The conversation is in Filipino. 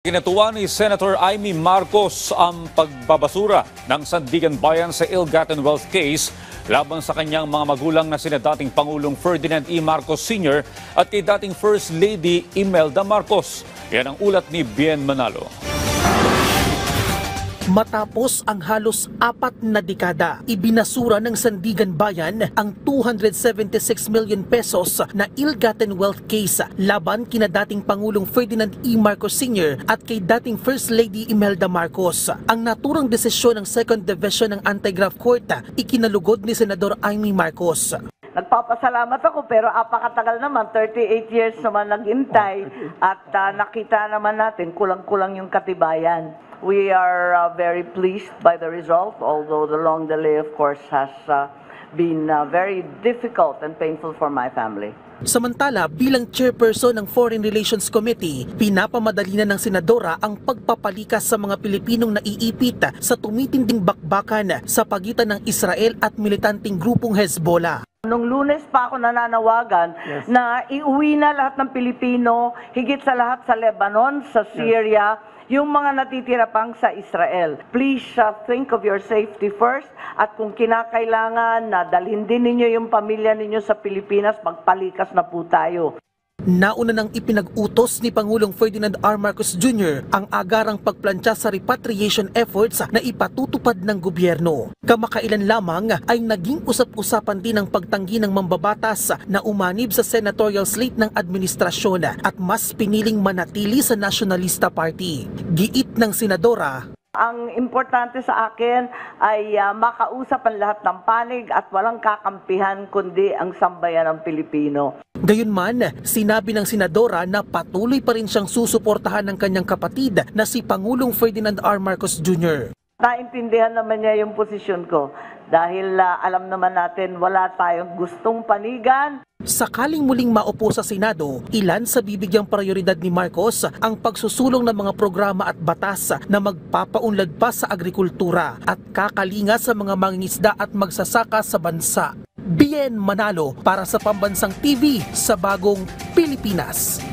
Kinatuwa ni Senator Amy Marcos ang pagbabasura ng Sandigan Bayan sa ill-gotten wealth case laban sa kanyang mga magulang na sina dating Pangulong Ferdinand E. Marcos Sr. at kay dating First Lady Imelda Marcos. Yan ang ulat ni Bien Manalo. Matapos ang halos 4 na dekada, ibinasura ng Sandigan Bayan ang 276 million pesos na ill-gotten wealth case laban kina dating Pangulong Ferdinand E. Marcos Sr. at kay dating First Lady Imelda Marcos. Ang naturang desisyon ng Second Division ng Anti-Graft Court ikinalugod ni Senador Amy Marcos. Nagpapasalamat ako pero apakatagal naman, 38 years naman naghintay at nakita naman natin kulang-kulang yung katibayan. We are very pleased by the result, although the long delay of course has been very difficult and painful for my family. Samantala, bilang chairperson ng Foreign Relations Committee, pinapamadali na ng senadora ang pagpapalikas sa mga Pilipinong naiipit sa tumitinding bakbakan sa pagitan ng Israel at militanteng grupong Hezbollah. Nung Lunes pa ako nananawagan na iuwi na lahat ng Pilipino, higit sa lahat sa Lebanon, sa Syria, yung mga natitira pang sa Israel. Please think of your safety first at kung kinakailangan na dalhin din ninyo yung pamilya ninyo sa Pilipinas, magpalikas na po tayo. Nauna nang ipinag-utos ni Pangulong Ferdinand R. Marcos Jr. ang agarang pagplantsa sa repatriation efforts na ipatutupad ng gobyerno. Kamakailan lamang ay naging usap-usapan din ang pagtanggi ng mambabatas na umanib sa senatorial slate ng administrasyon at mas piniling manatili sa Nationalista Party. Giit ng senadora, ang importante sa akin ay makausap ang lahat ng panig at walang kakampihan kundi ang sambayan ng Pilipino. Gayunman, sinabi ng senadora na patuloy pa rin siyang susuportahan ng kanyang kapatid na si Pangulong Ferdinand R. Marcos Jr. Naintindihan naman niya yung posisyon ko dahil alam naman natin wala tayong gustong panigan. Sakaling muling maupo sa Senado, ilan sa bibigyang prioridad ni Marcos ang pagsusulong ng mga programa at batas na magpapaunlad pa sa agrikultura at kakalinga sa mga mangingisda at magsasaka sa bansa. Bien Manalo para sa Pambansang TV sa Bagong Pilipinas.